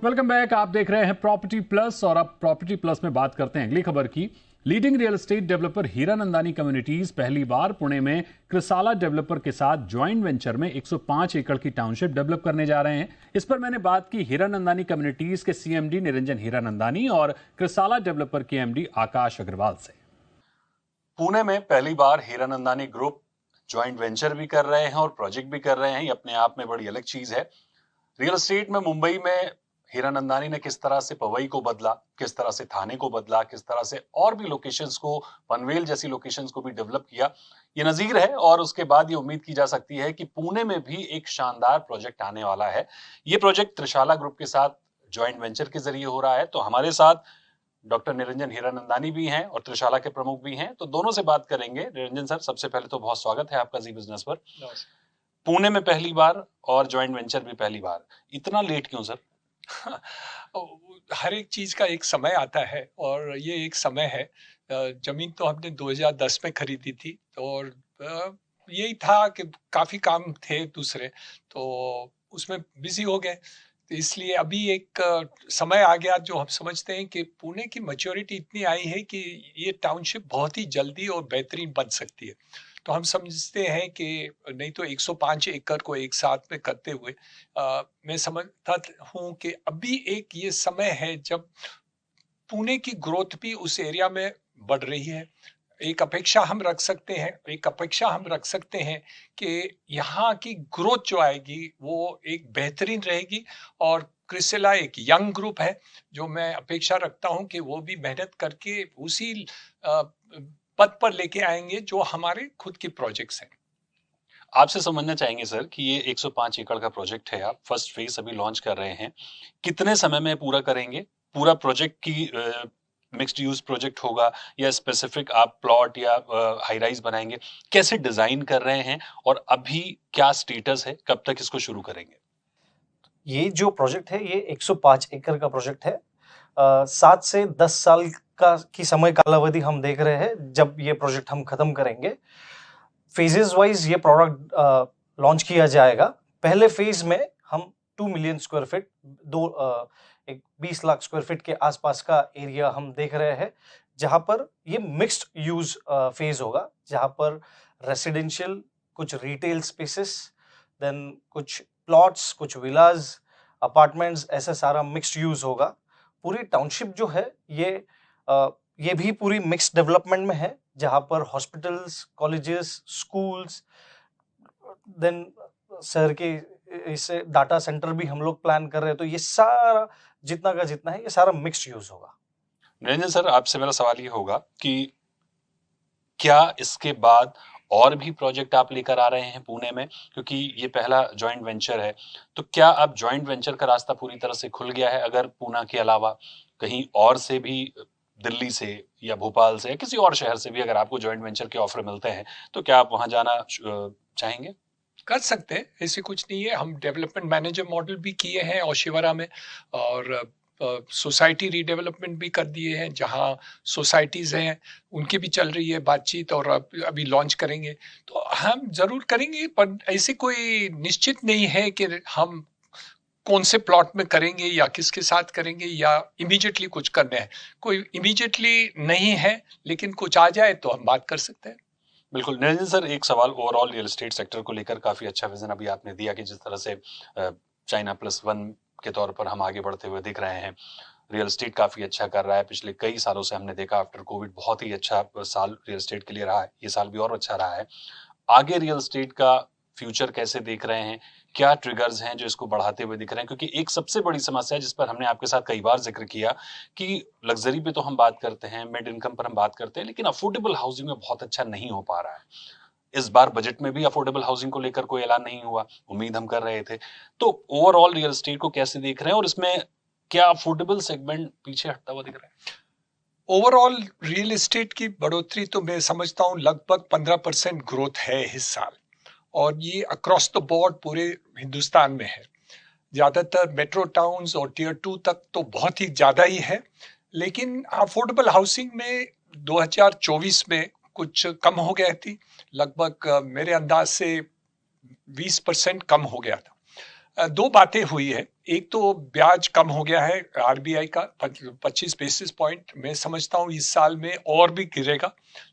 Welcome back. आप देख रहे हैं प्रॉपर्टी प्लस और अब प्रॉपर्टी प्लस में बात करते हैं अगली खबर की। Leading real estate developer Hiranandani communities पहली बार पुणे में क्रिसाला डेवलपर के साथ ज्वाइंट वेंचर में 105 एकड़ की टाउनशिप डेवलप करने जा रहे हैं। इस पर मैंने बात की हीरानंदानी कम्युनिटीज के सीएमडी निरंजन हीरानंदानी और क्रिसाला डेवलपर के एमडी आकाश अग्रवाल से। पुणे में पहली बार हीरानंदानी ग्रुप ज्वाइंट वेंचर भी कर रहे हैं और प्रोजेक्ट भी कर रहे हैं। ये अपने आप में बड़ी अलग चीज है। रियल एस्टेट में मुंबई में हीरानंदानी ने किस तरह से पवई को बदला, किस तरह से थाने को बदला, किस तरह से और भी लोकेशंस को, पनवेल जैसी लोकेशंस को भी डेवलप किया, ये नजीर है। और उसके बाद ये उम्मीद की जा सकती है कि पुणे में भी एक शानदार प्रोजेक्ट आने वाला है। ये प्रोजेक्ट त्रिशाला ग्रुप के साथ ज्वाइंट वेंचर के जरिए हो रहा है। तो हमारे साथ डॉक्टर निरंजन हीरानंदानी भी हैं और त्रिशाला के प्रमुख भी हैं, तो दोनों से बात करेंगे। निरंजन सर, सबसे पहले तो बहुत स्वागत है आपका जी बिजनेस पर। पुणे में पहली बार और ज्वाइंट वेंचर भी पहली बार, इतना लेट क्यों सर? हर एक चीज का एक समय आता है और ये एक समय है। जमीन तो हमने 2010 में खरीदी थी और यही था कि काफी काम थे दूसरे, तो उसमें बिजी हो गए। तो इसलिए अभी एक समय आ गया जो हम समझते हैं कि पुणे की मैच्योरिटी इतनी आई है कि ये टाउनशिप बहुत ही जल्दी और बेहतरीन बन सकती है। तो हम समझते हैं कि नहीं तो 105 एकड़ को एक साथ में करते हुए मैं समझता हूँ कि अभी एक ये समय है जब पुणे की ग्रोथ भी उस एरिया में बढ़ रही है। एक अपेक्षा हम रख सकते हैं कि यहाँ की ग्रोथ जो आएगी वो एक बेहतरीन रहेगी। और क्रिसेला एक यंग ग्रुप है जो मैं अपेक्षा रखता हूँ कि वो भी मेहनत करके उसी पद पर लेके आएंगे जो हमारे खुद के प्रोजेक्ट्स हैं। आपसे समझना चाहेंगे सर कि ये 105 एकड़ का प्रोजेक्ट है, आप फर्स्ट फेज अभी लॉन्च कर रहे हैं, कितने समय में पूरा करेंगे? पूरा प्रोजेक्ट की मिक्स्ड यूज प्रोजेक्ट होगा या स्पेसिफिक आप प्लॉट या हाई राइज बनाएंगे? कैसे डिजाइन कर रहे हैं और अभी क्या स्टेटस है, कब तक इसको शुरू करेंगे? ये जो प्रोजेक्ट है ये 105 एकड़ का प्रोजेक्ट है। 7 से 10 साल की समय कालावधि हम देख रहे हैं जब ये प्रोजेक्ट हम खत्म करेंगे। फेजेस वाइज ये प्रोडक्ट लॉन्च किया जाएगा। पहले फेज में हम 2 मिलियन स्क्वायर फीट, एक 20 लाख स्क्वायर फीट के आसपास का एरिया हम देख रहे हैं, जहां पर ये मिक्स्ड यूज फेज होगा, जहां पर रेसिडेंशियल, कुछ रिटेल स्पेसेस, देन कुछ प्लॉट्स, कुछ विलाज, अपार्टमेंट्स, ऐसा सारा मिक्स्ड यूज होगा। पूरी टाउनशिप जो है ये भी पूरी मिक्स्ड डेवलपमेंट में है, जहां पर हॉस्पिटल्स, कॉलेजेस, स्कूल्स, देन शहर के इससे डाटा सेंटर भी हम लोग प्लान कर रहे हैं। तो ये सारा जितना का जितना है ये सारा मिक्स्ड यूज होगा। निरंजन सर, आपसे मेरा सवाल ये होगा कि क्या इसके बाद और भी प्रोजेक्ट आप लेकर आ रहे हैं पुणे में? क्योंकि ये पहला जॉइंट वेंचर है, तो क्या अब जॉइंट वेंचर का रास्ता पूरी तरह से खुल गया है? अगर पुणे के अलावा कहीं और से भी, दिल्ली से या भोपाल से या किसी और शहर से भी अगर आपको जॉइंट वेंचर के ऑफर मिलते हैं, तो क्या आप वहां जाना चाहेंगे? कर सकते हैं, ऐसे कुछ नहीं है। हम डेवलपमेंट मैनेजर मॉडल भी किए हैं ओशिवरा में और सोसाइटी रीडेवलपमेंट भी कर दिए हैं। जहां सोसाइटीज़ हैं उनकी भी चल रही है बातचीत और अभी लॉन्च करेंगे। तो हम ज़रूर करेंगे, पर ऐसे कोई निश्चित नहीं है कि हम कौन से प्लॉट में करेंगे या किसके साथ करेंगे या इमीडिएटली कुछ करना है। कोई इमीडिएटली नहीं है, लेकिन कुछ आ जाए तो हम बात कर सकते हैं। बिल्कुल। निरंजन सर, एक सवाल ओवरऑल रियल एस्टेट सेक्टर को लेकर, काफी अच्छा विजन अभी आपने दिया कि जिस तरह से चाइना +1 के तौर पर हम आगे बढ़ते हुए दिख रहे हैं। रियल एस्टेट काफी अच्छा कर रहा है। पिछले कई सालों से हमने देखा आफ्टर कोविड बहुत ही अच्छा साल रियल एस्टेट के लिए रहा है। ये साल भी और अच्छा रहा है। आगे रियल एस्टेट का फ्यूचर कैसे देख रहे हैं? क्या ट्रिगर्स हैं जो इसको बढ़ाते हुए दिख रहे हैं? क्योंकि एक सबसे बड़ी समस्या जिस पर हमने आपके साथ कई बार जिक्र किया कि लग्जरी पे तो हम बात करते हैं, मिड इनकम पर हम बात करते हैं, लेकिन अफोर्डेबल हाउसिंग में बहुत अच्छा नहीं हो पा रहा है। इस बार बजट में भी अफोर्डेबल हाउसिंग को लेकर कोई ऐलान नहीं हुआ, उम्मीद हम कर रहे थे। तो ओवरऑल रियल एस्टेट को कैसे देख रहे हैं और इसमें क्या अफोर्डेबल सेगमेंट पीछे हटता हुआ दिख रहा है? ओवरऑल रियल एस्टेट की बढ़ोतरी तो मैं समझता हूँ लगभग 15% ग्रोथ है इस साल, और ये अक्रॉस द बोर्ड पूरे हिंदुस्तान में है। ज़्यादातर मेट्रो टाउन्स और टियर 2 तक तो बहुत ही ज़्यादा ही है, लेकिन अफोर्डेबल हाउसिंग में 2024 में कुछ कम हो गई थी। लगभग मेरे अंदाज से 20% कम हो गया था। दो बातें हुई है। एक तो ब्याज कम हो गया है आरबीआई का 25 बेसिस पॉइंट, मैं समझता हूँ इस साल में और भी गिरेगा।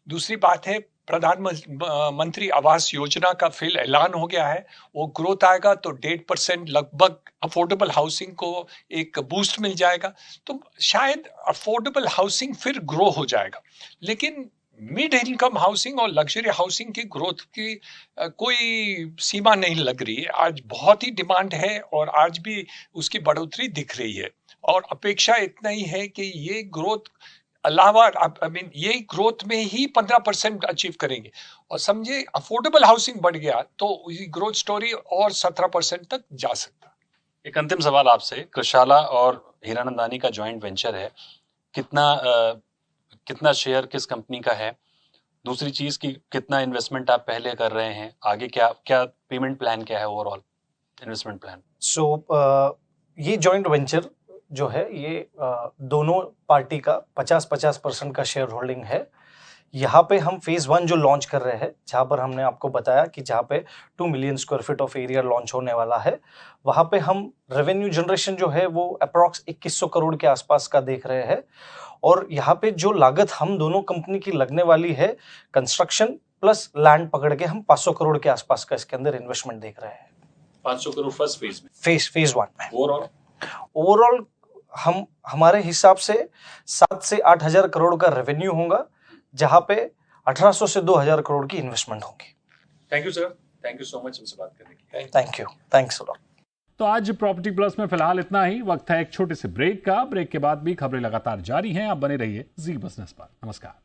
दूसरी बात है प्रधानमंत्री आवास योजना का फिर ऐलान हो गया है, वो ग्रोथ आएगा तो 1.5% लगभग अफोर्डेबल हाउसिंग को एक बूस्ट मिल जाएगा, तो शायद अफोर्डेबल हाउसिंग फिर ग्रो हो जाएगा। लेकिन मिड इनकम हाउसिंग और लग्जरी हाउसिंग की ग्रोथ की कोई सीमा नहीं लग रही है। आज बहुत ही डिमांड है और आज भी उसकी बढ़ोतरी दिख रही है, और अपेक्षा इतना ही है कि ये ग्रोथ अलावा ये ग्रोथ में ही 15% अचीव करेंगे, और समझे अफोर्डेबल हाउसिंग बढ़ गया तो ये ग्रोथ स्टोरी और 17% तक जा सकता। एक अंतिम सवाल आपसे, कृषाला और हीरानंदानी का जॉइंट वेंचर है, कितना शेयर किस कंपनी का है? दूसरी चीज की कितना इन्वेस्टमेंट आप पहले कर रहे हैं, आगे क्या पेमेंट प्लान क्या है, ओवरऑल इन्वेस्टमेंट प्लान? सो ये जॉइंट वेंचर जो है ये दोनों पार्टी का 50-50% का शेयर होल्डिंग है। यहाँ पे हम फेज 1 जो लॉन्च कर रहे हैं, जहाँ पर हमने आपको बताया कि जहाँ पे 2 million square feet of area launch होने वाला है, वहाँ पे हम रेवेन्यू जनरेशन जो है वो अप्रॉक्स 2100 करोड़ के आसपास का देख रहे हैं। और यहाँ पे जो लागत हम दोनों कंपनी की लगने वाली है, कंस्ट्रक्शन प्लस लैंड पकड़ के हम 500 करोड़ के आसपास का इसके अंदर इन्वेस्टमेंट देख रहे हैं। 500 करोड़ फर्स्ट फेज में, फेज 1 में। ओवरऑल हमारे हिसाब से 7 से 8 हजार करोड़ का रेवेन्यू होगा, जहां पे 1800 से 2000 करोड़ की इन्वेस्टमेंट होगी। Thank you sir, thank you so much हमसे बात करने के लिए। Thank you, thanks a lot. तो आज प्रॉपर्टी प्लस में फिलहाल इतना ही। वक्त है एक छोटे से ब्रेक का। ब्रेक के बाद भी खबरें लगातार जारी हैं। आप बने रहिए जी बिजनेस पर। नमस्कार।